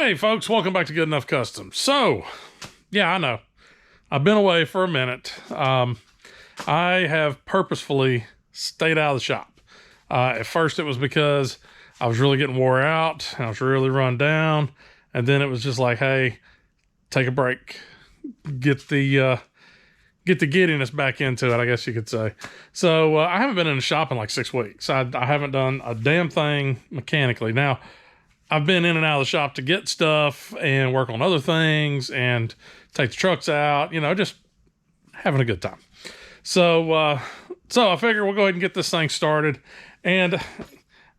Hey folks, welcome back to Good Enough Customs. So, yeah, I know. I've been away for a minute. I have purposefully stayed out of the shop. At first it was because I was really getting wore out. I was really run down. And then it was just like, hey, take a break. Get the giddiness back into it, I guess you could say. So I haven't been in the shop in like 6 weeks. I haven't done a damn thing mechanically. Now, I've been in and out of the shop to get stuff and work on other things and take the trucks out, you know, just having a good time. So I figure we'll go ahead and get this thing started. And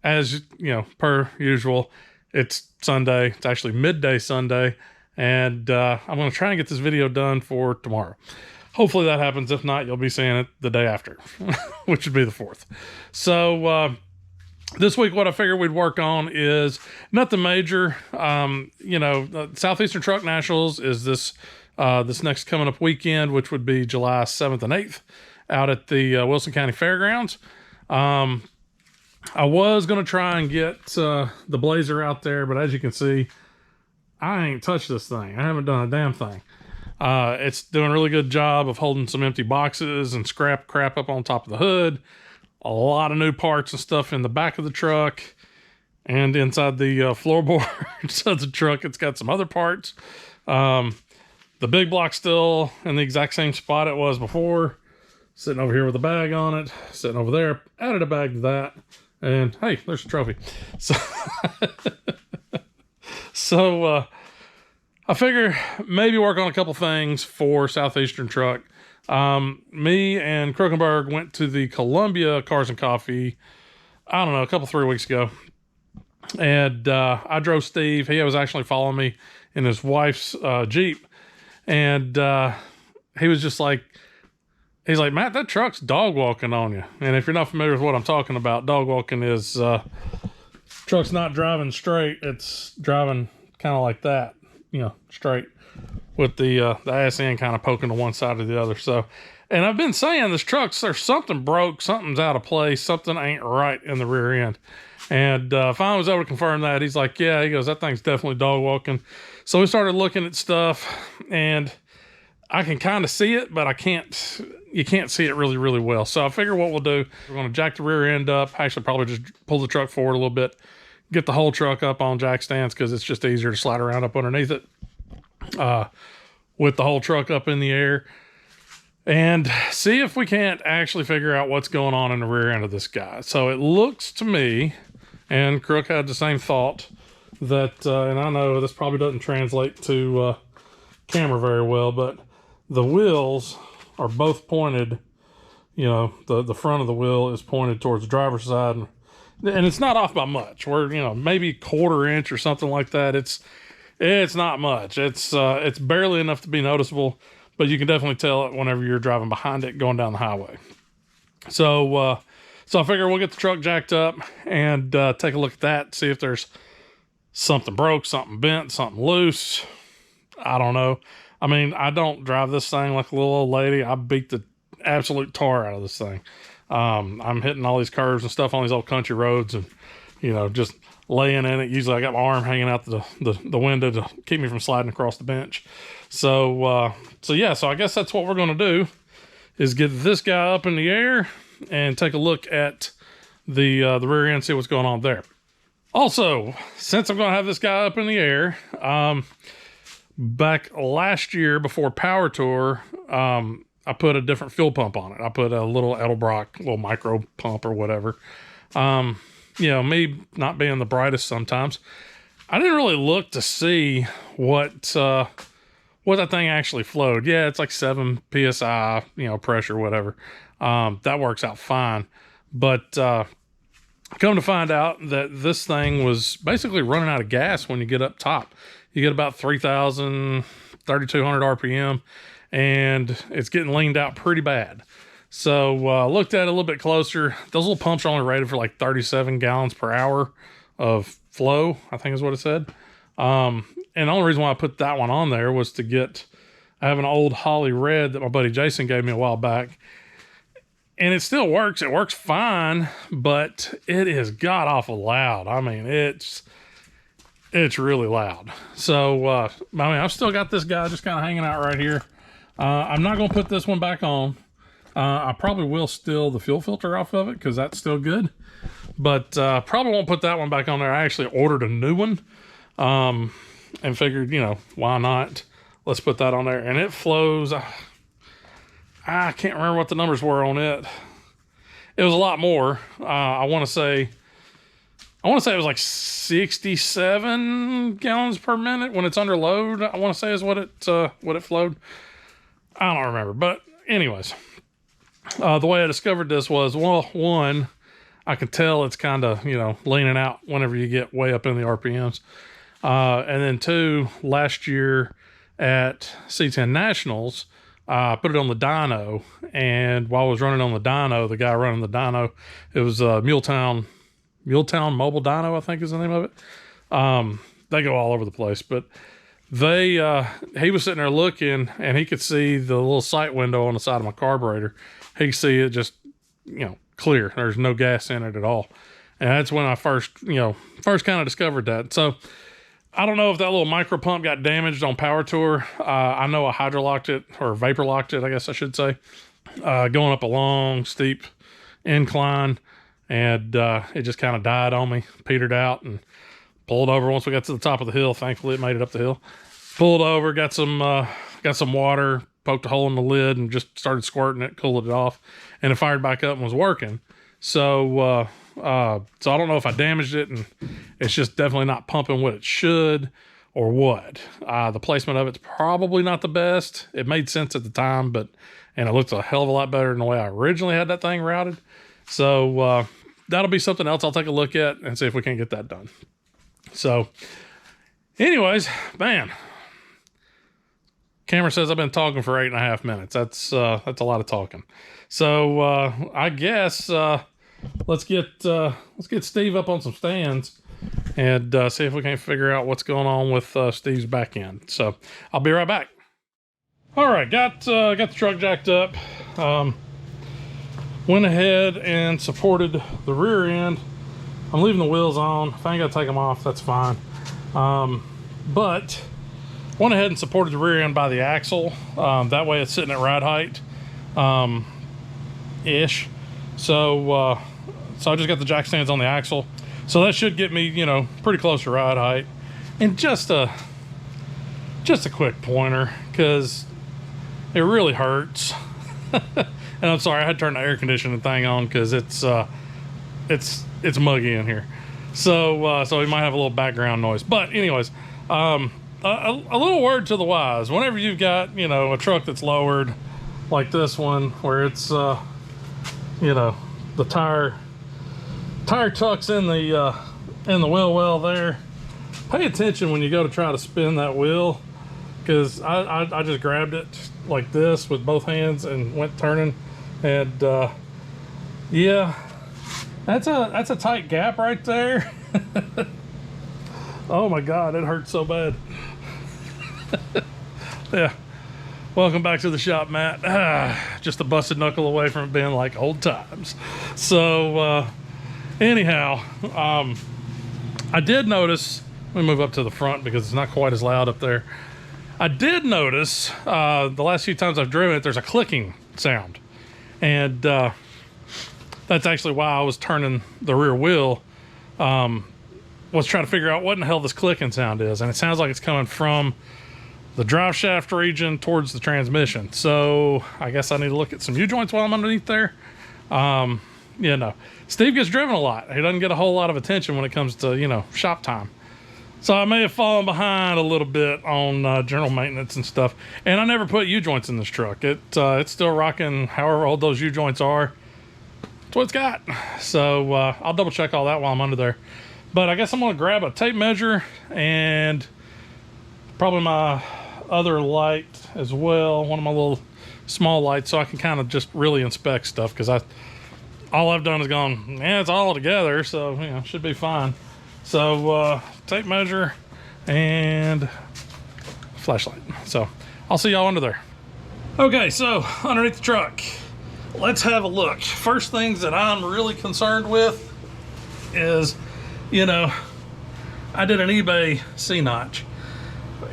as you know, per usual, it's Sunday. It's actually midday Sunday. And I'm going to try and get this video done for tomorrow. Hopefully that happens. If not, you'll be seeing it the day after, which would be the 4th. So, this week, what I figured we'd work on is nothing major. Southeastern Truck Nationals is this next coming up weekend, which would be July 7th and 8th out at the Wilson County Fairgrounds. I was going to try and get the Blazer out there, but as you can see, I ain't touched this thing. I haven't done a damn thing. It's doing a really good job of holding some empty boxes and scrap crap up on top of the hood. A lot of new parts and stuff in the back of the truck and inside the floorboards of the truck. It's got some other parts. The big block's still in the exact same spot it was before. Sitting over here with a bag on it. Sitting over there. Added a bag to that. And hey, there's a trophy. So, I figure maybe work on a couple things for Southeastern Truck. Me and Krokenberg went to the Columbia Cars and Coffee, I don't know, 3 weeks ago. And I drove Steve. He was actually following me in his wife's Jeep. And he was just like, he's like, Matt, that truck's dog walking on you. And if you're not familiar with what I'm talking about, dog walking is truck's not driving straight. It's driving kind of like that, you know, straight, with the ass end kind of poking to one side or the other. So, and I've been saying this truck's, there's something broke, something's out of place, something ain't right in the rear end. And finally was able to confirm that. He's like, yeah, he goes, that thing's definitely dog walking. So we started looking at stuff, and I can kind of see it, but you can't see it really, really well. So I figure what we'll do, we're going to jack the rear end up, actually probably just pull the truck forward a little bit, get the whole truck up on jack stands because it's just easier to slide around up underneath it. With the whole truck up in the air, and see if we can't actually figure out what's going on in the rear end of this guy. So it looks to me, and Crook had the same thought, that, and I know this probably doesn't translate to camera very well, but the wheels are both pointed, you know, the front of the wheel is pointed towards the driver's side, and it's not off by much. We're, you know, maybe 1/4 inch or something like that. It's not much. It's barely enough to be noticeable, but you can definitely tell it whenever you're driving behind it going down the highway. So I figure we'll get the truck jacked up and take a look at that, see if there's something broke, something bent, something loose. I don't know. I mean, I don't drive this thing like a little old lady. I beat the absolute tar out of this thing. I'm hitting all these curves and stuff on these old country roads, and, you know, just laying in it. Usually I got my arm hanging out the window to keep me from sliding across the bench. So I guess that's what we're going to do, is get this guy up in the air and take a look at the rear end, see what's going on there. Also, since I'm going to have this guy up in the air, back last year before Power Tour, I put a different fuel pump on it. I put a little Edelbrock, little micro pump or whatever. You know, me not being the brightest sometimes, I didn't really look to see what that thing actually flowed. Yeah, it's like 7 PSI, you know, pressure, whatever. That works out fine. But come to find out that this thing was basically running out of gas when you get up top. You get about 3,000, 3,200 RPM, and it's getting leaned out pretty bad. So looked at it a little bit closer. Those little pumps are only rated for like 37 gallons per hour of flow, I think is what it said. And the only reason why I put that one on there was I have an old Holly Red that my buddy Jason gave me a while back. And it still works. It works fine, but it is god awful loud. I mean, it's really loud. So, I mean, I've still got this guy just kind of hanging out right here. I'm not going to put this one back on. I probably will steal the fuel filter off of it because that's still good. But probably won't put that one back on there. I actually ordered a new one and figured, you know, why not? Let's put that on there. And it flows. I can't remember what the numbers were on it. It was a lot more. I want to say it was like 67 gallons per minute when it's under load. I want to say is what it flowed. I don't remember. But anyways, the way I discovered this was, well, one, I can tell it's kind of, you know, leaning out whenever you get way up in the RPMs. And then two, last year at C10 Nationals, I put it on the dyno, and while I was running on the dyno, the guy running the dyno, it was Muletown Mobile Dyno, I think is the name of it. They go all over the place, but he was sitting there looking, and he could see the little sight window on the side of my carburetor. He could see it just, you know, clear. There's no gas in it at all. And that's when I first kind of discovered that. So I don't know if that little micro pump got damaged on Power Tour. I know I hydrolocked it, or vapor locked it, I guess I should say, going up a long, steep incline, and it just kind of died on me, petered out, and pulled over once we got to the top of the hill. Thankfully, it made it up the hill. Pulled over, got some water, poked a hole in the lid, and just started squirting it, cooled it off, and it fired back up and was working. So I don't know if I damaged it, and it's just definitely not pumping what it should, or what. The placement of it's probably not the best. It made sense at the time, and it looked a hell of a lot better than the way I originally had that thing routed. So that'll be something else I'll take a look at and see if we can get that done. So anyways, man, camera says I've been talking for 8.5 minutes. That's a lot of talking. So I guess let's get Steve up on some stands and see if we can figure out what's going on with Steve's back end. So I'll be right back. All right, got the truck jacked up. Went ahead and supported the rear end. I'm leaving the wheels on. If I ain't got to take them off, that's fine. But went ahead and supported the rear end by the axle. That way it's sitting at ride height ish. So I just got the jack stands on the axle. So that should get me, you know, pretty close to ride height. And just a quick pointer, because it really hurts. And I'm sorry, I had to turn the air conditioning thing on because it's muggy in here. So we might have a little background noise. But anyways, a little word to the wise. Whenever you've got, you know, a truck that's lowered like this one, where it's you know, the tire tucks in the wheel well there, pay attention when you go to try to spin that wheel, because I just grabbed it like this with both hands and went turning, and yeah, that's a tight gap right there. Oh my god, it hurts so bad. Yeah, welcome back to the shop, Matt. Just a busted knuckle away from it being like old times. So anyhow, I did notice, let me move up to the front because it's not quite as loud up there. I did notice the last few times I've driven it, there's a clicking sound. And that's actually why I was turning the rear wheel, was trying to figure out what in the hell this clicking sound is. And it sounds like it's coming from the drive shaft region towards the transmission. So I guess I need to look at some U-joints while I'm underneath there. You know, Steve gets driven a lot. He doesn't get a whole lot of attention when it comes to, you know, shop time. So I may have fallen behind a little bit on general maintenance and stuff. And I never put U-joints in this truck. It's still rocking however old those U-joints are. That's what it's got. So I'll double check all that while I'm under there. But I guess I'm going to grab a tape measure and probably my other light as well. One of my little small lights, so I can kind of just really inspect stuff, because all I've done is gone, yeah, it's all together, so, you know, should be fine. So tape measure and flashlight. So I'll see y'all under there. Okay, so underneath the truck, let's have a look. First things that I'm really concerned with is, you know, I did an eBay C-notch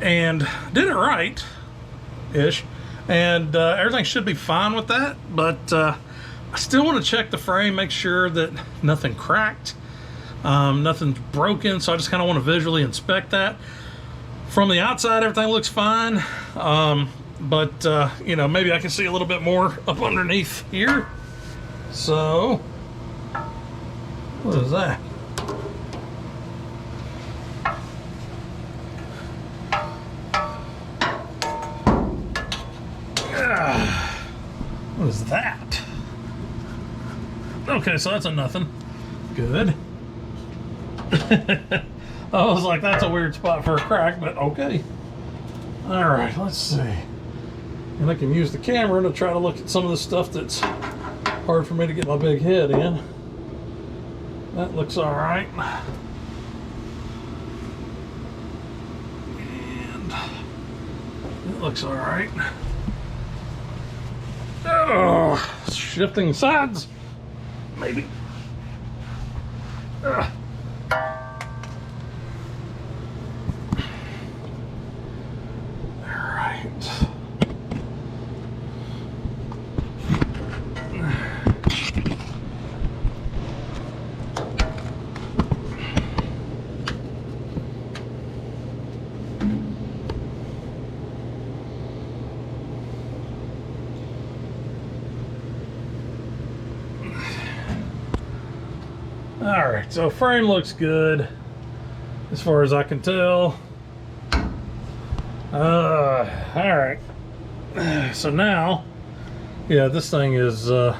and did it right-ish, and everything should be fine with that, but I still want to check the frame, make sure that nothing cracked, nothing's broken, so I just kind of want to visually inspect that. From the outside, everything looks fine, but you know, maybe I can see a little bit more up underneath here. So, what is that? What is that? Okay, so that's a nothing. Good. I was like, that's a weird spot for a crack, but okay. All right, let's see. And I can use the camera to try to look at some of the stuff that's hard for me to get my big head in. That looks all right. And it looks all right. Oh, shifting sides, maybe. All right. All right, so frame looks good as far as I can tell. All right, so now, yeah, this thing is a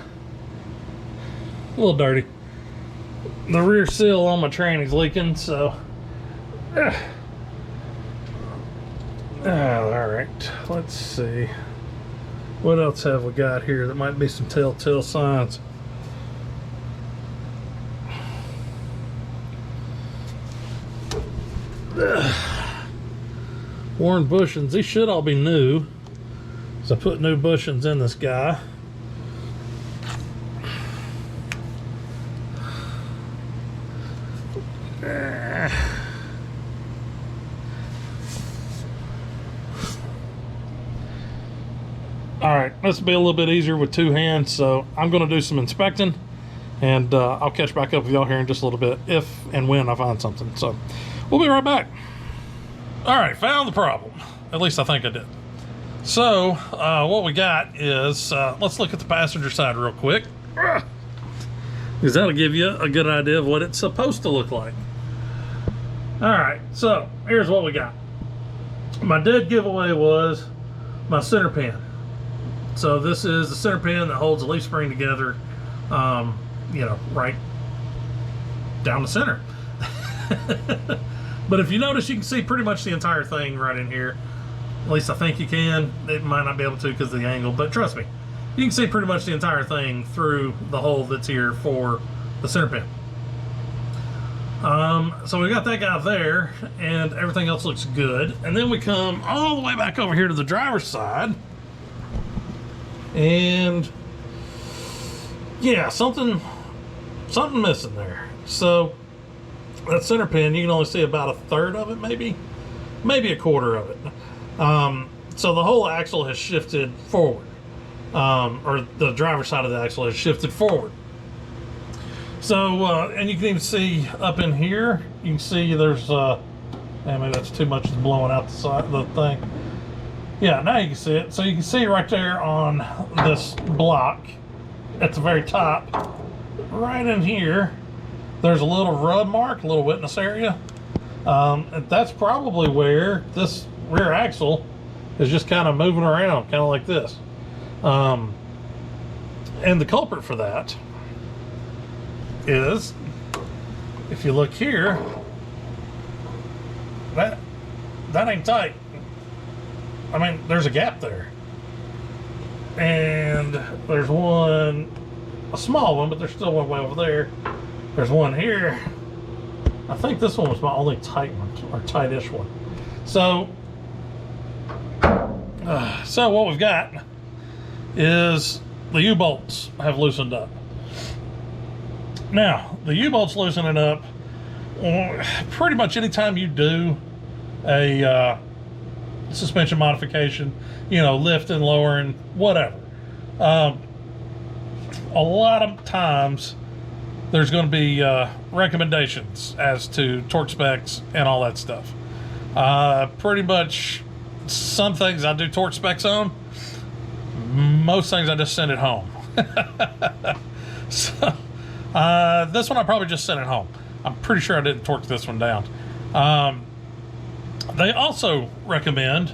little dirty. The rear seal on my tranny's leaking, so all right, let's see, what else have we got here that might be some telltale signs. Worn bushings, these should all be new, so I put new bushings in this guy. All right, this will be a little bit easier with two hands, so I'm going to do some inspecting, and I'll catch back up with y'all here in just a little bit if and when I find something. So we'll be right back. All right, found the problem. At least I think I did. So what we got is, let's look at the passenger side real quick, because that'll give you a good idea of what it's supposed to look like. All right, so here's what we got. My dead giveaway was my center pin. So this is the center pin that holds the leaf spring together, you know, right down the center. But if you notice, you can see pretty much the entire thing right in here. At least I think you can. It might not be able to because of the angle, but trust me, you can see pretty much the entire thing through the hole that's here for the center pin. So we got that guy there, and everything else looks good. And then we come all the way back over here to the driver's side, and yeah, something missing there. So that center pin, you can only see about a third of it, maybe a quarter of it. So the whole axle has shifted forward, or the driver's side of the axle has shifted forward. So, and you can even see up in here, you can see there's, and maybe that's too much, it's blowing out the side of the thing. Yeah, now you can see it. So you can see right there on this block at the very top, right in here, there's a little rub mark, a little witness area. And that's probably where this rear axle is just kind of moving around, kind of like this. And the culprit for that is, if you look here, that ain't tight. I mean, there's a gap there. And there's one, a small one, but there's still one way over there. There's one here. I think this one was my only tight one, or tightish one. So what we've got is the U-bolts have loosened up. Now, the U-bolts loosening up pretty much anytime you do a suspension modification, you know, lifting, lowering, whatever, a lot of times there's going to be recommendations as to torque specs and all that stuff. Pretty much some things I do torque specs on, most things I just send it home. So this one I probably just sent it home. I'm pretty sure I didn't torque this one down. They also recommend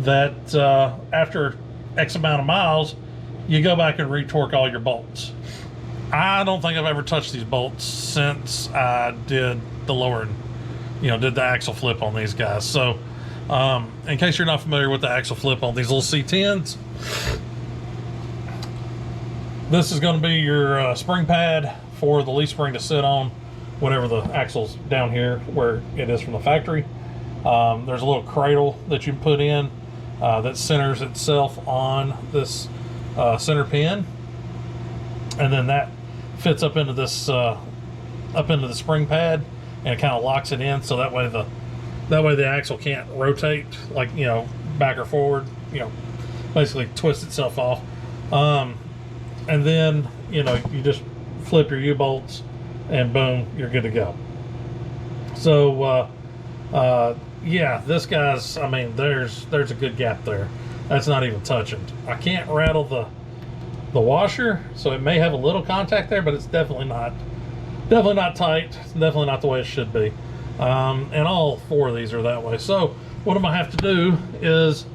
that after X amount of miles, you go back and retorque all your bolts. I don't think I've ever touched these bolts since I did the lowering, you know, did the axle flip on these guys. So in case you're not familiar with the axle flip on these little C10s, this is going to be your spring pad for the leaf spring to sit on whenever the axle's down here where it is from the factory. There's a little cradle that you put in that centers itself on this center pin, and then that fits up into this the spring pad, and it kind of locks it in, so that way the axle can't rotate, like, you know, back or forward, you know, basically twist itself off. And then, you know, you just flip your U-bolts and boom, you're good to go. So yeah, this guy's, I mean, there's a good gap there. That's not even touching. I can't rattle the washer, so it may have a little contact there, but it's definitely not tight. It's definitely not the way it should be. And all four of these are that way. So what I'm gonna have to do is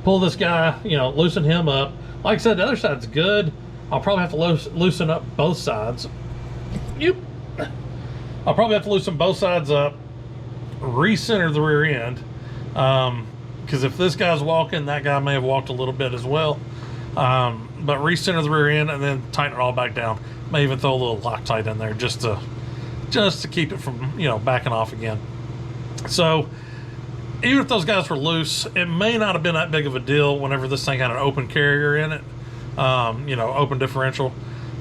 pull this guy, you know, loosen him up. Like I said, the other side's good. I'll probably have to loosen up both sides. I'll probably have to loosen both sides up, recenter the rear end, because if this guy's walking, that guy may have walked a little bit as well. But recenter the rear end and then tighten it all back down. May even throw a little Loctite in there just to keep it from, you know, backing off again. So even if those guys were loose, it may not have been that big of a deal whenever this thing had an open carrier in it, you know, open differential,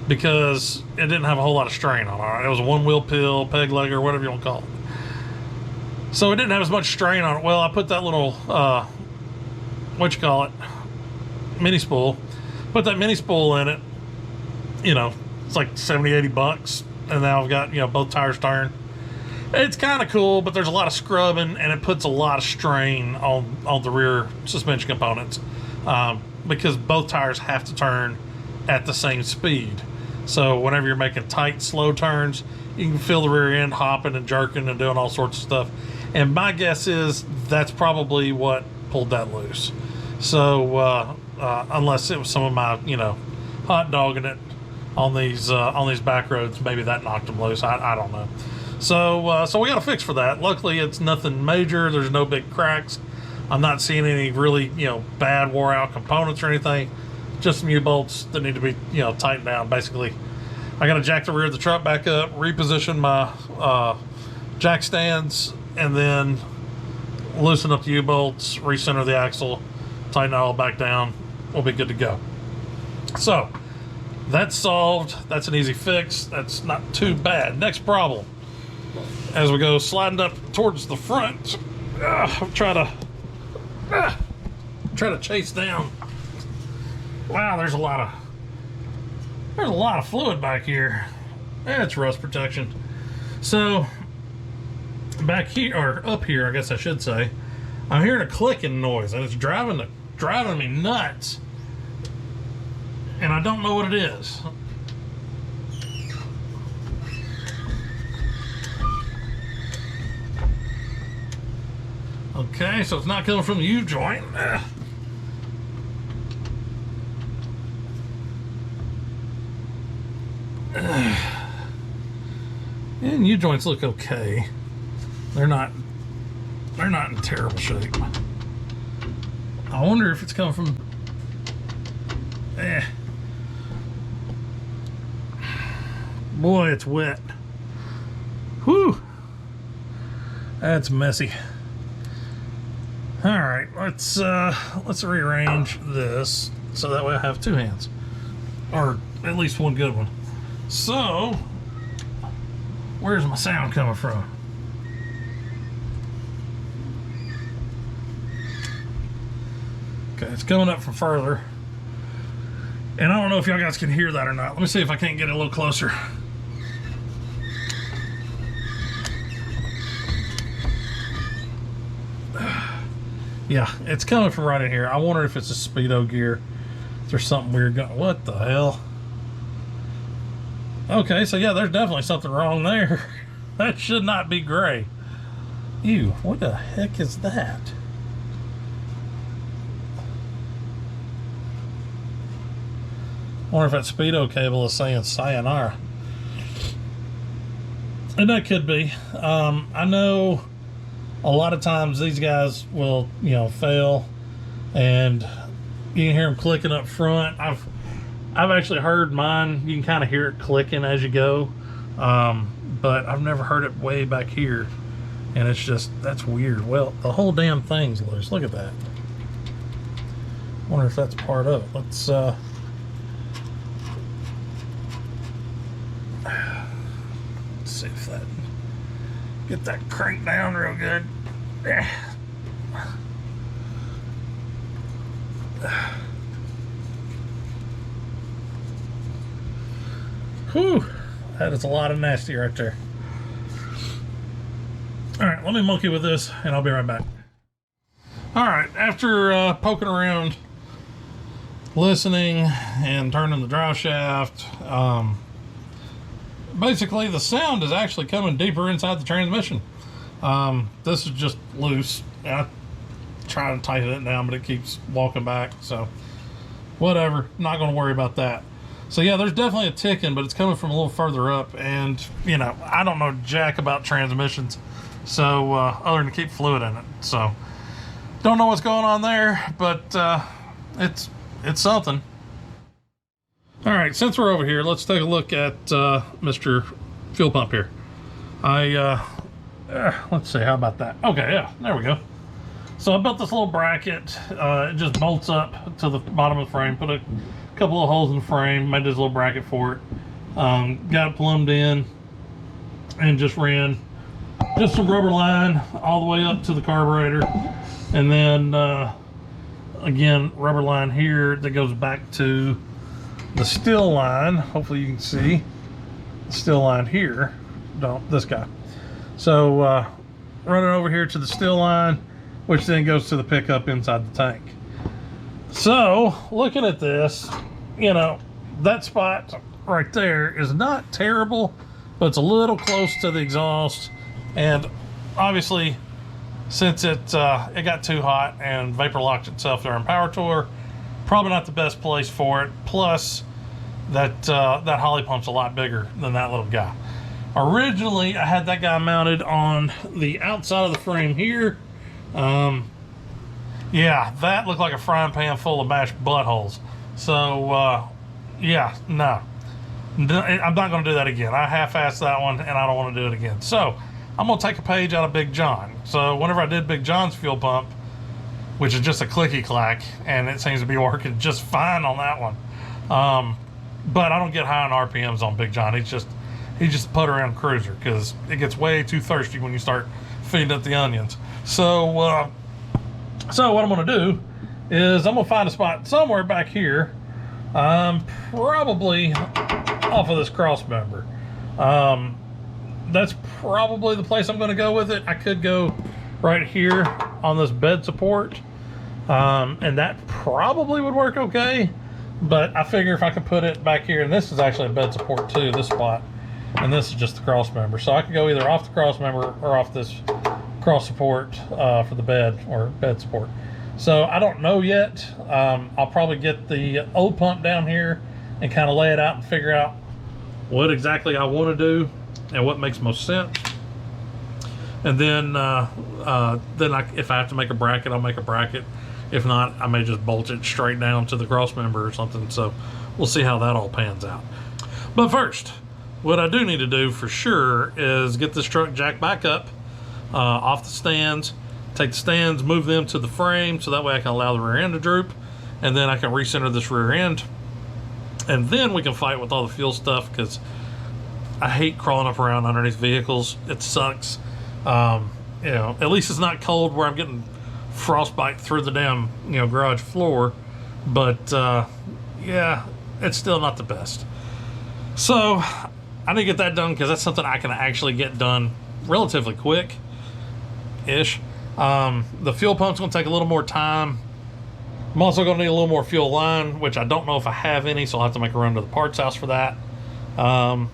because it didn't have a whole lot of strain on it. It was a one-wheel pill, peg leg, or whatever you want to call it. So it didn't have as much strain on it. Well, I put that little, mini spool. Put that mini spool in it. You know, it's like 70, 80 bucks. And now I've got, you know, both tires turned. It's kind of cool, but there's a lot of scrubbing, and it puts a lot of strain on the rear suspension components, because both tires have to turn at the same speed. So whenever you're making tight, slow turns, you can feel the rear end hopping and jerking and doing all sorts of stuff. And my guess is that's probably what pulled that loose. So unless it was some of my, you know, hot dogging it on these back roads, maybe that knocked them loose. I don't know. So we got a fix for that. Luckily, it's nothing major. There's no big cracks. I'm not seeing any really, you know, bad wore out components or anything. Just some U-bolts that need to be, you know, tightened down. Basically, I got to jack the rear of the truck back up, reposition my jack stands, and then loosen up the U-bolts, recenter the axle, tighten it all back down. We'll be good to go. So that's solved. That's an easy fix. That's not too bad. Next problem. As we go sliding up towards the front, I'm trying to chase down. Wow, there's a lot of fluid back here. It's rust protection. So back here, or up here, I guess I should say, I'm hearing a clicking noise, and it's driving me nuts. And I don't know what it is. Okay, so it's not coming from the U-joint. And U-joints look okay. They're not in terrible shape. I wonder if it's coming from boy, it's wet. Whew. That's messy. All right, let's rearrange this so that way I have two hands, or at least one good one. So, where's my sound coming from? Okay, it's coming up from further. And I don't know if y'all guys can hear that or not. Let me see if I can't get it a little closer. Yeah, it's coming from right in here. I wonder if it's a speedo gear. If there's something weird going. What the hell? Okay, so yeah, there's definitely something wrong there. That should not be gray. Ew, what the heck is that? I wonder if that speedo cable is saying sayonara. And that could be. I know a lot of times these guys will, you know, fail, and you can hear them clicking up front. I've actually heard mine. You can kind of hear it clicking as you go, but I've never heard it way back here, and it's just, that's weird. Well, the whole damn thing's loose. Look at that. Wonder if that's part of it. Let's see if that, get that crank down real good. Whew, that is a lot of nasty right there. All right, let me monkey with this and I'll be right back. All right, after poking around, listening and turning the drive shaft, basically the sound is actually coming deeper inside the transmission. This is just loose. I try to tighten it down, but it keeps walking back, so whatever, not going to worry about that. So yeah, there's definitely a ticking, but it's coming from a little further up, and you know, I don't know jack about transmissions, so other than to keep fluid in it. So don't know what's going on there, but it's something. All right, since we're over here, let's take a look at Mr. Fuel Pump here. Let's see, how about that? Okay, yeah, there we go. So I built this little bracket. It just bolts up to the bottom of the frame. Put a couple of holes in the frame, made this little bracket for it. Got it plumbed in, and just ran just some rubber line all the way up to the carburetor. And then, again, rubber line here that goes back to the still line. Hopefully you can see the still line here. Don't, this guy. So run it over here to the still line, which then goes to the pickup inside the tank. So looking at this, you know, that spot right there is not terrible, but it's a little close to the exhaust, and obviously since it got too hot and vapor locked itself during power tour, probably not the best place for it. Plus that that holly pump's a lot bigger than that little guy. Originally, I had that guy mounted on the outside of the frame here. Yeah, that looked like a frying pan full of mashed buttholes. So, yeah, no. I'm not going to do that again. I half-assed that one, and I don't want to do it again. So, I'm going to take a page out of Big John. So, whenever I did Big John's fuel pump, which is just a clicky-clack, and it seems to be working just fine on that one. But I don't get high on RPMs on Big John. He's just a put-around cruiser, because it gets way too thirsty when you start feeding it the onions. So what I'm going to do is I'm going to find a spot somewhere back here, probably off of this cross member. That's probably the place I'm going to go with it. I could go right here on this bed support, and that probably would work okay, but I figure if I could put it back here, and this is actually a bed support too, this spot, and this is just the cross member, so I could go either off the cross member or off this cross support for the bed, or bed support. So I don't know yet. I'll probably get the old pump down here and kind of lay it out and figure out what exactly I want to do and what makes most sense. And then if I have to make a bracket, I'll make a bracket. If not, I may just bolt it straight down to the cross member or something. So we'll see how that all pans out. But first, what I do need to do for sure is get this truck jacked back up off the stands, take the stands, move them to the frame, so that way I can allow the rear end to droop, and then I can recenter this rear end, and then we can fight with all the fuel stuff, because I hate crawling up around underneath vehicles. It sucks. You know, at least it's not cold where I'm getting frostbite through the damn, garage floor. But yeah, it's still not the best. So I need to get that done because that's something I can actually get done relatively quick-ish. The fuel pump's going to take a little more time. I'm also going to need a little more fuel line, which I don't know if I have any, so I'll have to make a run to the parts house for that. And,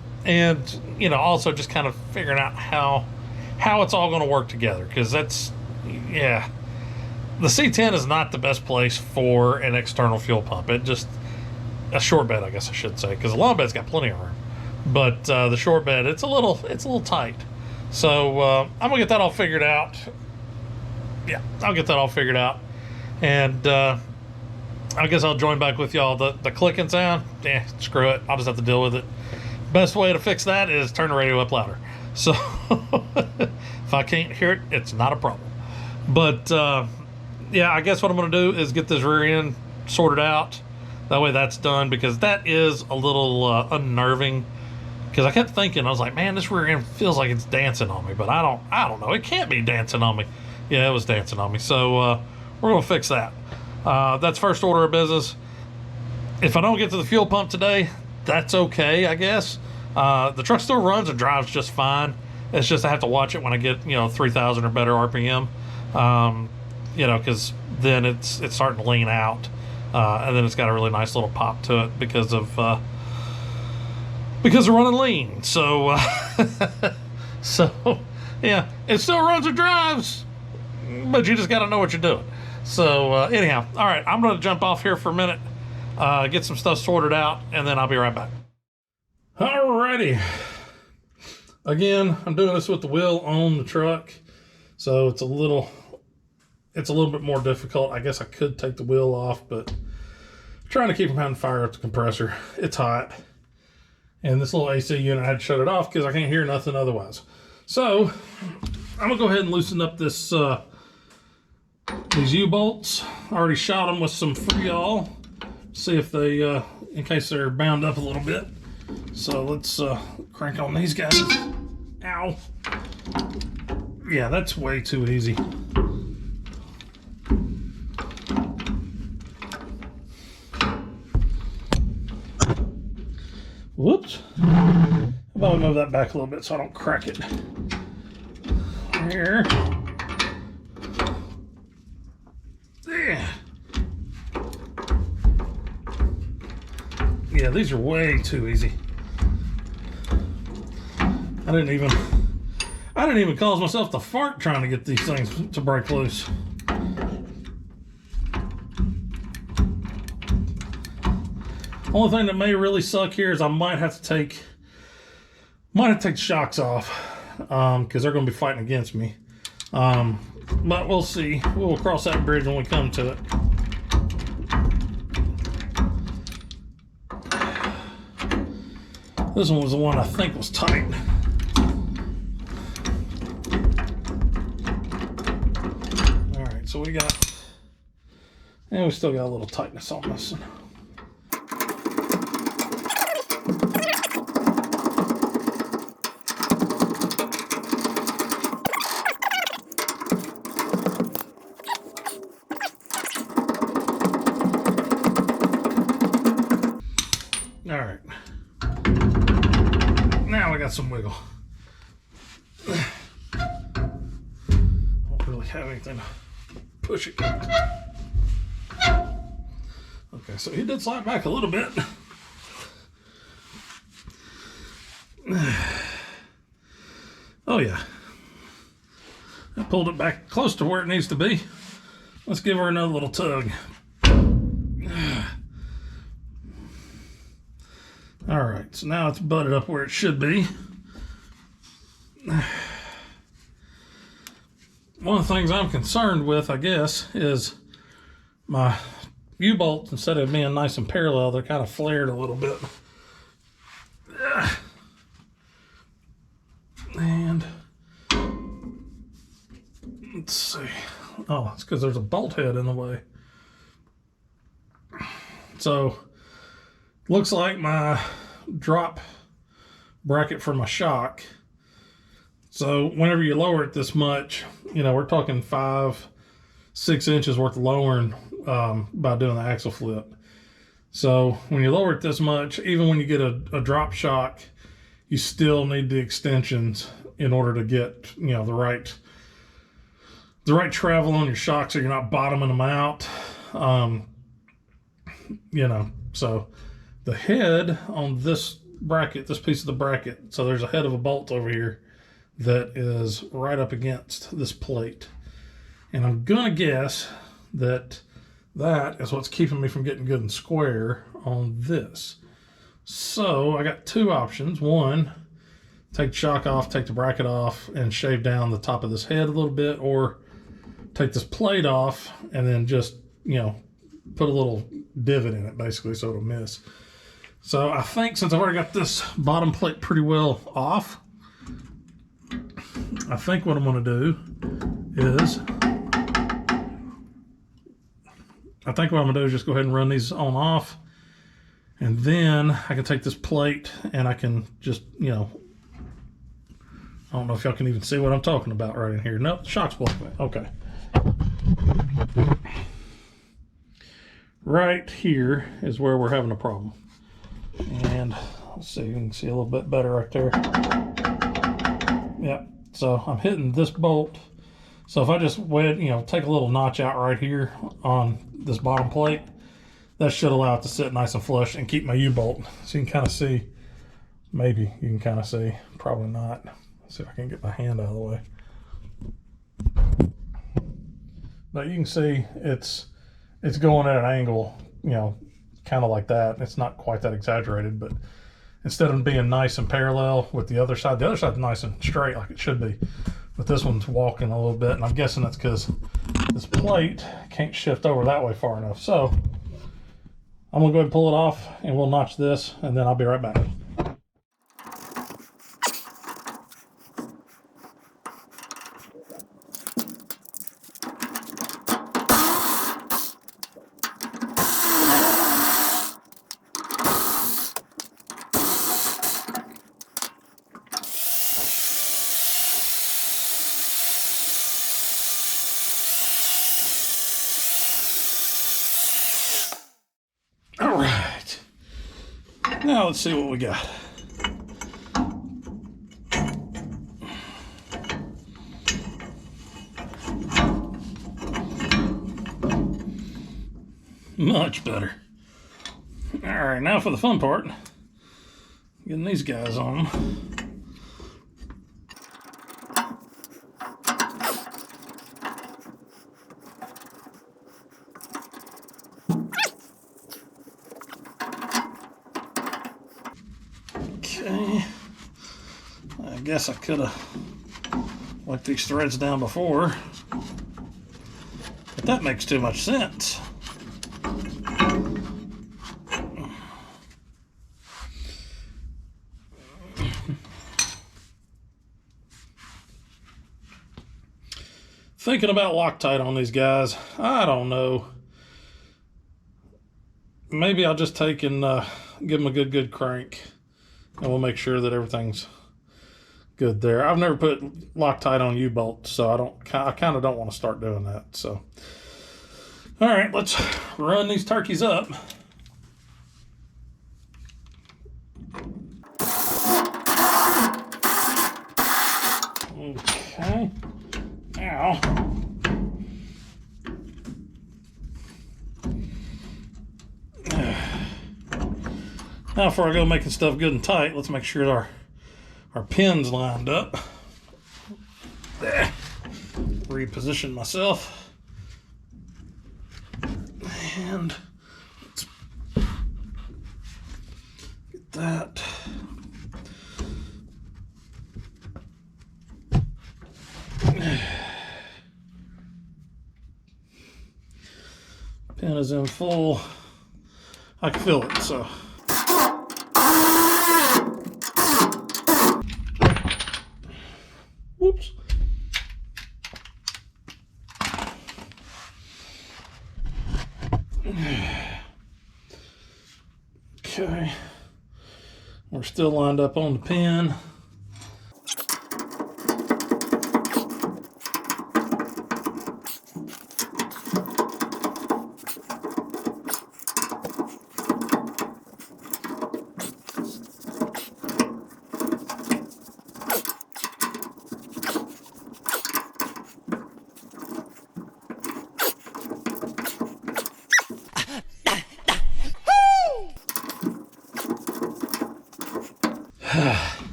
also just kind of figuring out how it's all going to work together, because that's, yeah. The C10 is not the best place for an external fuel pump. It just, a short bed, I guess I should say, because the long bed's got plenty of room. But the short bed, it's a little tight. So I'm gonna get that all figured out. Yeah, I'll get that all figured out, and I guess I'll join back with y'all. The clicking sound, screw it. I'll just have to deal with it. Best way to fix that is turn the radio up louder. So if I can't hear it, it's not a problem. But yeah, I guess what I'm gonna do is get this rear end sorted out. That way that's done, because that is a little unnerving. Because I kept thinking, I was like, man, this rear end feels like it's dancing on me, but I don't know. It can't be dancing on me. Yeah, it was dancing on me. So we're gonna fix that. That's first order of business. If I don't get to the fuel pump today, that's okay, I guess. The truck still runs and drives just fine. It's just I have to watch it when I get 3,000 or better RPM. Because then it's starting to lean out, and then it's got a really nice little pop to it because of running lean. So so yeah, it still runs and drives, but you just got to know what you're doing. So anyhow, all right, I'm going to jump off here for a minute, get some stuff sorted out, and then I'll be right back. Alrighty. Again, I'm doing this with the wheel on the truck, so it's a little bit more difficult. I guess I could take the wheel off, but I'm trying to keep from having to fire up the compressor. It's hot, and this little AC unit, I had to shut it off because I can't hear nothing otherwise. So I'm gonna go ahead and loosen up this these U-bolts. I already shot them with some Freon. See if they, in case they're bound up a little bit. So let's crank on these guys. Ow. Yeah, that's way too easy. Whoops. How about we move that back a little bit so I don't crack it? There. There. Yeah, these are way too easy. I didn't even cause myself to fart trying to get these things to break loose. Only thing that may really suck here is I might have to take the shocks off, because they're going to be fighting against me. But we'll see. We'll cross that bridge when we come to it. This one was the one I think was tight. All right, so we still got a little tightness on this one. All right. Now I got some wiggle. Don't really have anything to push it. Okay, so he did slide back a little bit. Oh yeah. I pulled it back close to where it needs to be. Let's give her another little tug. All right, so now it's butted up where it should be. One of the things I'm concerned with, I guess, is my U-bolts, instead of being nice and parallel, they're kind of flared a little bit. And let's see. Oh, it's because there's a bolt head in the way. So looks like my drop bracket for my shock. So whenever you lower it this much, we're talking 5 6 inches worth of lowering by doing the axle flip. So when you lower it this much, even when you get a drop shock, you still need the extensions in order to get, you know, the right travel on your shock, so you're not bottoming them out. You know, so the head on this bracket, this piece of the bracket, so there's a head of a bolt over here that is right up against this plate. And I'm gonna guess that is what's keeping me from getting good and square on this. So I got two options. One, take the shock off, take the bracket off, and shave down the top of this head a little bit, or take this plate off and then just, you know, put a little divot in it basically so it'll miss. So I think since I've already got this bottom plate pretty well off, I think what I'm going to do is just go ahead and run these on off, and then I can take this plate and I can just, you know, I don't know if y'all can even see what I'm talking about right in here. Nope, the shock's blocking it. Okay. Right here is where we're having a problem. And let's see, you can see a little bit better right there. Yep. So I'm hitting this bolt. So if I just take a little notch out right here on this bottom plate, that should allow it to sit nice and flush and keep my U-bolt. So you can kind of see, maybe you can kind of see, probably not. Let's see if I can get my hand out of the way. But you can see it's going at an angle, you know, kind of like that. It's not quite that exaggerated, but instead of being nice and parallel with the other side's nice and straight like it should be. But this one's walking a little bit, and I'm guessing that's because this plate can't shift over that way far enough. So I'm gonna go ahead and pull it off, and we'll notch this, and then I'll be right back. All right, now let's see what we got. Much better. All right, now for the fun part, getting these guys on. Okay, I guess I could have let these threads down before, but that makes too much sense. Thinking about Loctite on these guys, I don't know. Maybe I'll just take and give them a good crank, and we'll make sure that everything's good there. I've never put Loctite on U-bolts, so I kind of don't want to start doing that. So, all right, let's run these turkeys up. Okay. Ow. Now before I go making stuff good and tight, let's make sure our pins lined up. There. Reposition myself. And let's get that. Pin is in full. I can feel it, so. Whoops. Okay. We're still lined up on the pin.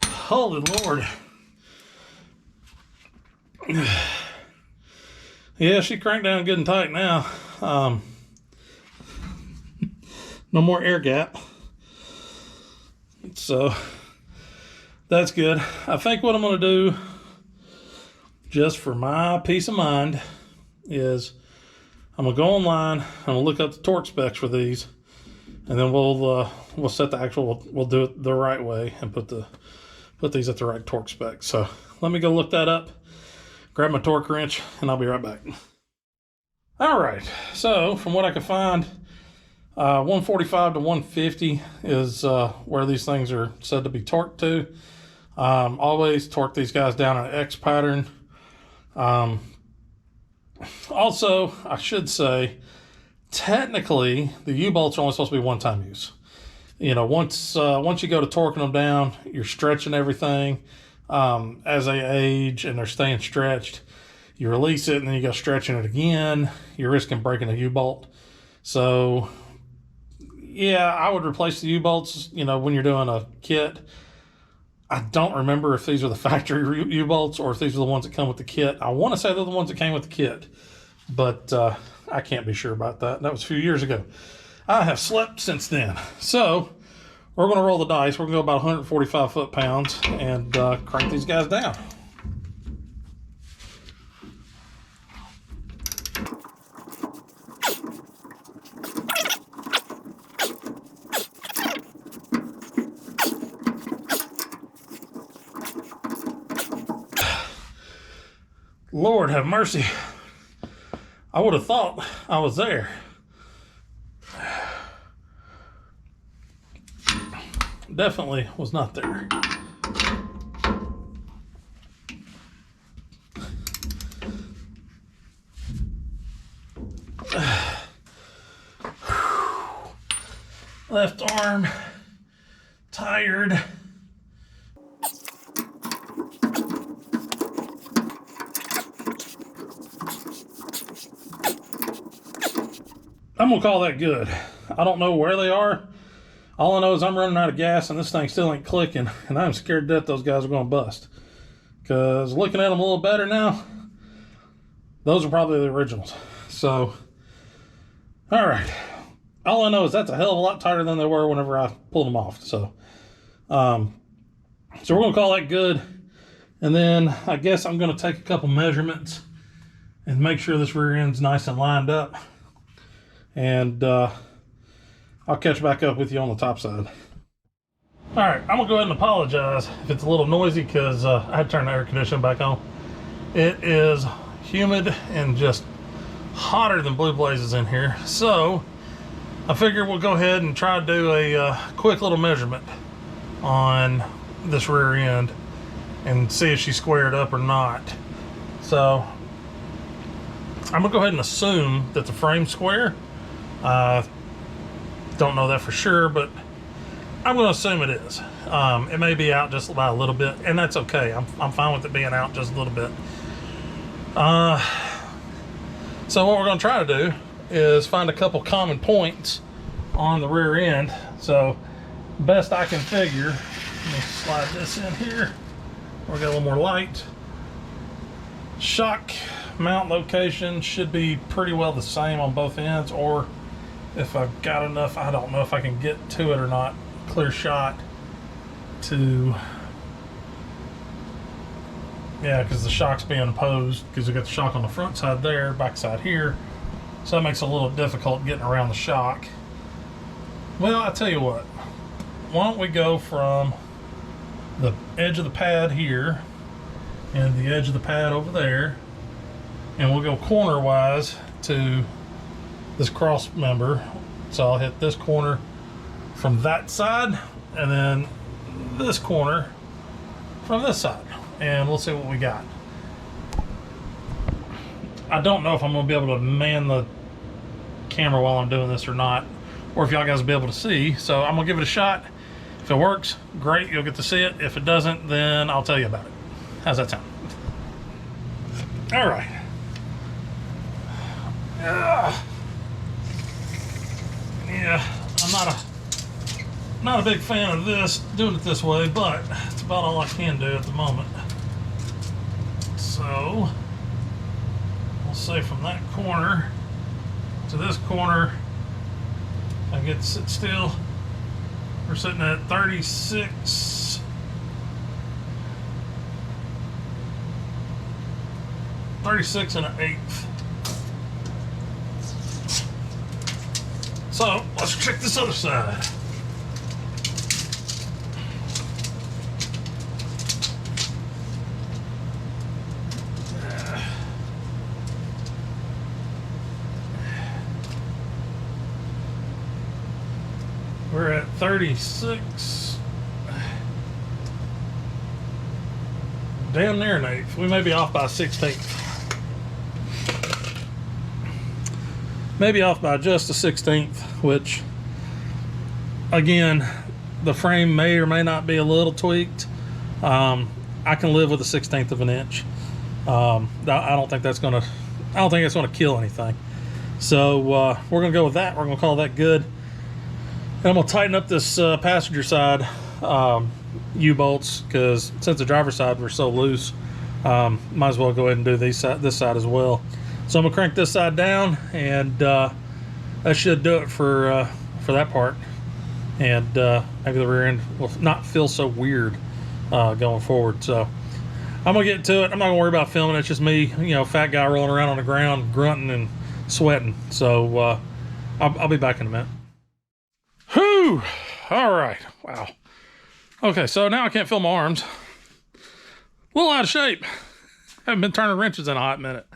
Holy Lord. Yeah, she cranked down good and tight now. No more air gap. So that's good. I think what I'm going to do, just for my peace of mind, is I'm going to go online and we'll look up the torque specs for these, and then we'll set the actual, we'll do it the right way and put these at the right torque specs. So let me go look that up, grab my torque wrench, and I'll be right back. All right, so from what I could find, 145 to 150 is where these things are said to be torqued to. Always torque these guys down in an X pattern. Also, I should say, technically, the U-bolts are only supposed to be one-time use. You know, once you go to torquing them down, you're stretching everything. As they age and they're staying stretched, you release it and then you go stretching it again. You're risking breaking a U-bolt. So, yeah, I would replace the U-bolts, you know, when you're doing a kit. I don't remember if these are the factory U-bolts or if these are the ones that come with the kit. I want to say they're the ones that came with the kit, but I can't be sure about that. That was a few years ago. I have slept since then. So we're going to roll the dice. We're going to go about 145 foot-pounds and crank these guys down. Lord have mercy. I would have thought I was there. Definitely was not there. Left arm tired. I'm gonna call that good. I don't know where they are. All I know is I'm running out of gas and this thing still ain't clicking, and I'm scared to death those guys are gonna bust. Because looking at them a little better now, those are probably the originals. So, all right. All I know is that's a hell of a lot tighter than they were whenever I pulled them off. So we're gonna call that good. And then I guess I'm gonna take a couple measurements and make sure this rear end's nice and lined up. And I'll catch back up with you on the top side. All right, I'm gonna go ahead and apologize if it's a little noisy because I had to turn the air conditioning back on. It is humid and just hotter than blue blazes in here. So I figure we'll go ahead and try to do a quick little measurement on this rear end and see if she's squared up or not. So I'm gonna go ahead and assume that the frame's square. Don't know that for sure, but I'm going to assume it is. It may be out just by a little bit, and that's okay. I'm fine with it being out just a little bit. So what we're going to try to do is find a couple common points on the rear end. So best I can figure, let me slide this in here. We got a little more light. Shock mount location should be pretty well the same on both ends, or if I've got enough, I don't know if I can get to it or not, clear shot to, yeah, because the shock's being opposed, because we got the shock on the front side there, back side here, so that makes it a little difficult getting around the shock. Well, I tell you what, why don't we go from the edge of the pad here and the edge of the pad over there, and we'll go corner wise to this cross member. So I'll hit this corner from that side and then this corner from this side, and we'll see what we got. I don't know if I'm going to be able to man the camera while I'm doing this or not, or if y'all guys will be able to see. So I'm going to give it a shot. If it works, great, you'll get to see it. If it doesn't, then I'll tell you about it. How's that sound? All right. Yeah, I'm not Not a big fan of this, doing it this way, but it's about all I can do at the moment. So, we'll say from that corner to this corner, I get to sit still. We're sitting at 36. 36 and an eighth. So let's check this other side. We're at 36. Damn near an eighth. We may be off by a 16th. Maybe off by just a 16th, which, again, the frame may or may not be a little tweaked. I can live with a 16th of an inch. I don't think that's gonna kill anything. So we're gonna go with that. We're gonna call that good. And I'm gonna tighten up this passenger side U-bolts, because since the driver's side were so loose, might as well go ahead and do this side as well. So I'm gonna crank this side down, and that should do it for that part. And maybe the rear end will not feel so weird going forward. So I'm gonna get to it. I'm not gonna worry about filming. It's just me, fat guy rolling around on the ground, grunting and sweating. So I'll be back in a minute. Whew! All right. Wow. Okay, so now I can't feel my arms. A little out of shape. Haven't been turning wrenches in a hot minute.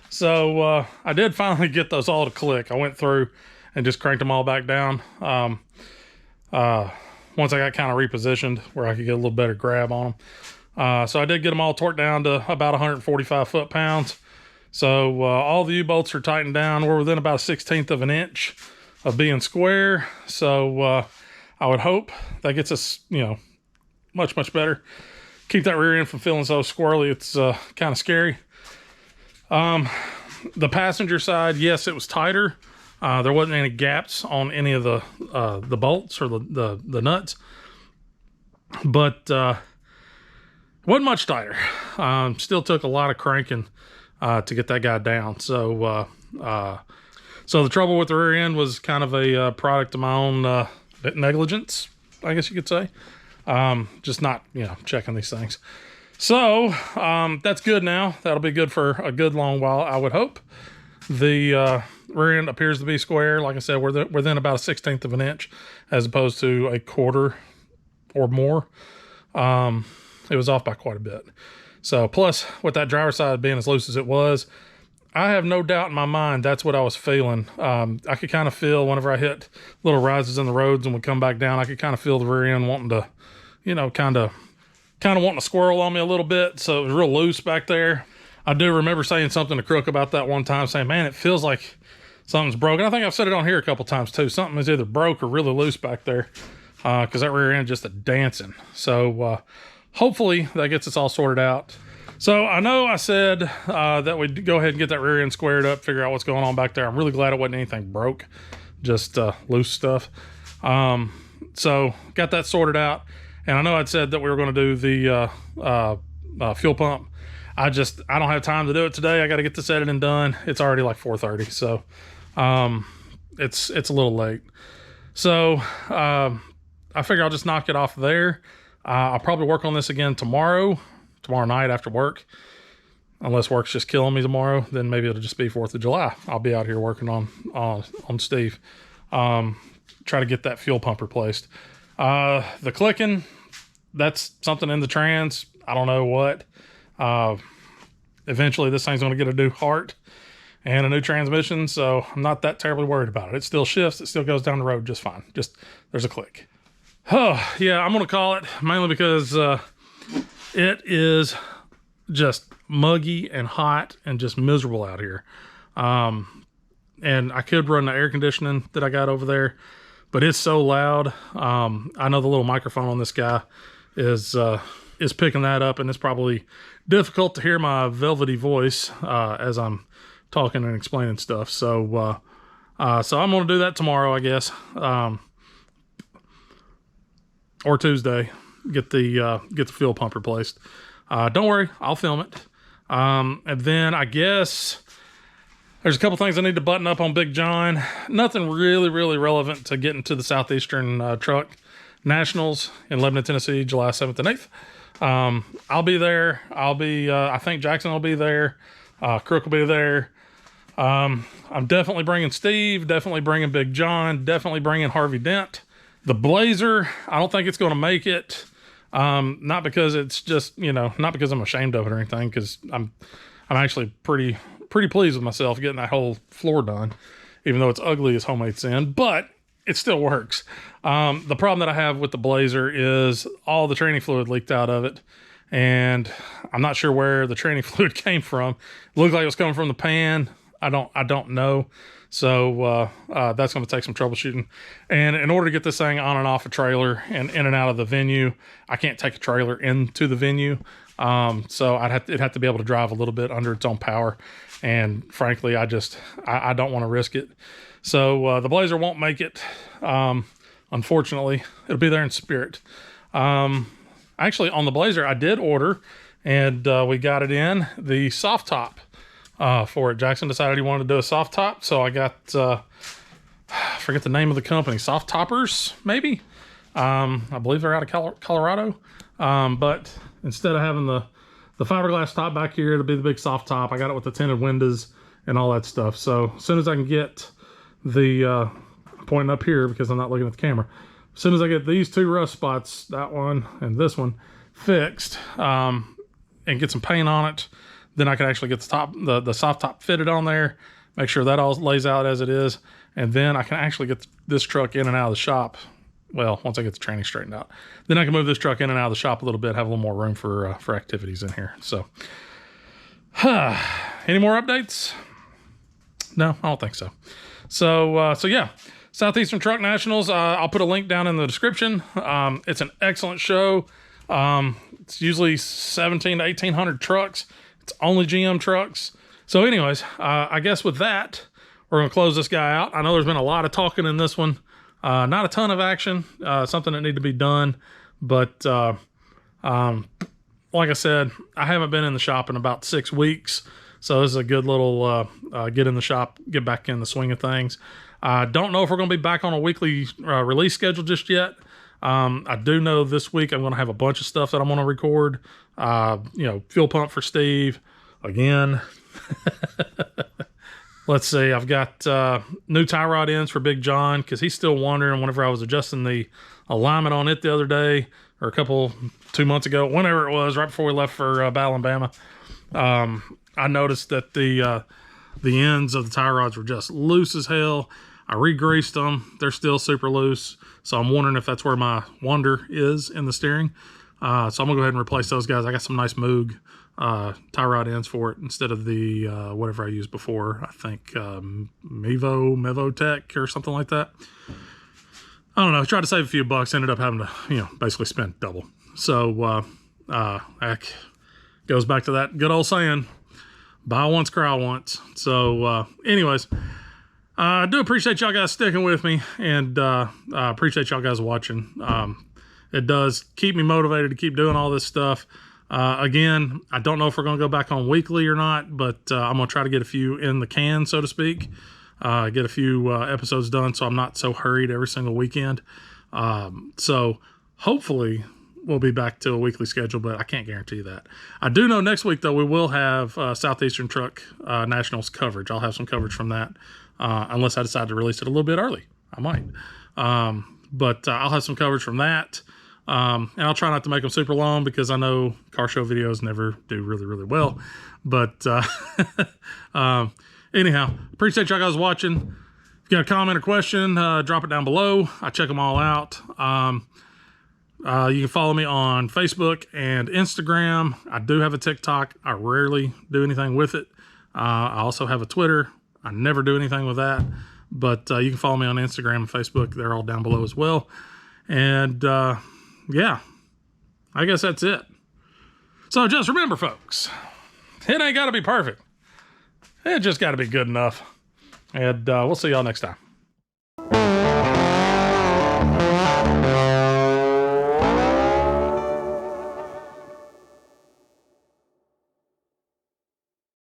So I did finally get those all to click. I went through and just cranked them all back down. Once I got kind of repositioned where I could get a little better grab on them. So I did get them all torqued down to about 145 foot-pounds. So all the U-bolts are tightened down. We're within about a 1/16 of an inch of being square. So I would hope that gets us, much, much better. Keep that rear end from feeling so squirrely. It's kind of scary. The passenger side, yes, it was tighter. There wasn't any gaps on any of the bolts or the nuts, but wasn't much tighter. Still took a lot of cranking to get that guy down. So the trouble with the rear end was kind of a product of my own negligence, I guess you could say. Just not, checking these things. So that's good now. That'll be good for a good long while, I would hope. The rear end appears to be square. Like I said, we're within about a 1/16 of an inch as opposed to a quarter or more. It was off by quite a bit. So plus with that driver's side being as loose as it was, I have no doubt in my mind that's what I was feeling. I could kind of feel whenever I hit little rises in the roads and would come back down, I could kind of feel the rear end wanting to, kind of wanting to squirrel on me a little bit. So it was real loose back there. I do remember saying something to Crook about that one time, saying, man, it feels like something's broken. I think I've said it on here a couple times too. Something is either broke or really loose back there, because that rear end just a dancing. So hopefully that gets us all sorted out. So I know I said that we'd go ahead and get that rear end squared up, figure out what's going on back there. I'm really glad it wasn't anything broke, just loose stuff. So got that sorted out. And I know I'd said that we were going to do the fuel pump. I don't have time to do it today. I got to get this editing done. It's already like 4:30, so it's a little late. So I figure I'll just knock it off there. I'll probably work on this again tomorrow night after work. Unless work's just killing me tomorrow, then maybe it'll just be 4th of July. I'll be out here working on Steve. Try to get that fuel pump replaced. The clicking, that's something in the trans. I don't know what. Eventually this thing's going to get a new heart and a new transmission, so I'm not that terribly worried about it. It still shifts. It still goes down the road just fine. Just there's a click. Oh, yeah, I'm going to call it mainly because it is just muggy and hot and just miserable out here. And I could run the air conditioning that I got over there, but it's so loud. I know the little microphone on this guy is picking that up, and it's probably difficult to hear my velvety voice as I'm talking and explaining stuff. So I'm going to do that tomorrow, I guess. or Tuesday, get the fuel pump replaced. Don't worry, I'll film it. And then I guess there's a couple things I need to button up on Big John. Nothing really relevant to getting to the Southeastern Truck Nationals in Lebanon, Tennessee, July 7th and 8th. I'll be there. I think Jackson will be there. Crook will be there. I'm definitely bringing Steve, definitely bringing Big John, definitely bringing Harvey Dent. The Blazer, I don't think it's going to make it. Not because it's just, not because I'm ashamed of it or anything, because I'm actually pretty pleased with myself getting that whole floor done, even though it's ugly as homemade sin, but it still works. The problem that I have with the Blazer is all the training fluid leaked out of it, and I'm not sure where the training fluid came from. It looked like it was coming from the pan. I don't know. So that's going to take some troubleshooting. And in order to get this thing on and off a trailer and in and out of the venue, I can't take a trailer into the venue. So it'd have to be able to drive a little bit under its own power. And frankly, I don't want to risk it. So the Blazer won't make it. Unfortunately, it'll be there in spirit. Actually, on the Blazer, I did order, and we got it in the soft top for it. Jackson decided he wanted to do a soft top, so I got, I forget the name of the company, Soft Toppers, maybe? I believe they're out of Colorado. But instead of having the fiberglass top back here, it'll be the big soft top. I got it with the tinted windows and all that stuff. So as soon as I can get I'm pointing up here because I'm not looking at the camera. As soon as I get these two rust spots, that one and this one, fixed, and get some paint on it, then I can actually get the soft top fitted on there, make sure that all lays out as it is, and then I can actually get this truck in and out of the shop. Well, once I get the training straightened out, then I can move this truck in and out of the shop a little bit, have a little more room for activities in here. So, any more updates? No, I don't think so. So yeah, Southeastern Truck Nationals. I'll put a link down in the description. It's an excellent show. It's usually 1,700 to 1,800 trucks. It's only GM trucks. So anyways, I guess with that, we're going to close this guy out. I know there's been a lot of talking in this one. Not a ton of action, something that need to be done. But like I said, I haven't been in the shop in about 6 weeks. So this is a good little get in the shop, get back in the swing of things. I don't know if we're going to be back on a weekly release schedule just yet. I do know this week I'm going to have a bunch of stuff that I'm going to record. Fuel pump for Steve again. Let's see. I've got new tie rod ends for Big John because he's still wondering. Whenever I was adjusting the alignment on it the other day, or 2 months ago, whenever it was, right before we left for Battle, Alabama, I noticed that the ends of the tie rods were just loose as hell. I re-greased them. They're still super loose. So I'm wondering if that's where my wonder is in the steering. So I'm going to go ahead and replace those guys. I got some nice Moog tie rod ends for it instead of the whatever I used before. I think Mevo Tech or something like that. I don't know. I tried to save a few bucks. Ended up having to, basically spend double. So that goes back to that good old saying, buy once, cry once. So anyways, I do appreciate y'all guys sticking with me, and I appreciate y'all guys watching. It does keep me motivated to keep doing all this stuff. Again, I don't know if we're going to go back on weekly or not, but I'm going to try to get a few in the can, so to speak. Get a few episodes done so I'm not so hurried every single weekend. So hopefully we'll be back to a weekly schedule, but I can't guarantee that. I do know next week, though, we will have Southeastern Truck Nationals coverage. I'll have some coverage from that, unless I decide to release it a little bit early. I might. But I'll have some coverage from that. And I'll try not to make them super long because I know car show videos never do really, really well. But anyhow, appreciate y'all guys watching. If you got a comment or question, drop it down below. I check them all out. You can follow me on Facebook and Instagram. I do have a TikTok. I rarely do anything with it. I also have a Twitter. I never do anything with that. But you can follow me on Instagram and Facebook. They're all down below as well. And yeah, I guess that's it. So just remember, folks, it ain't got to be perfect. It just got to be good enough. And we'll see y'all next time.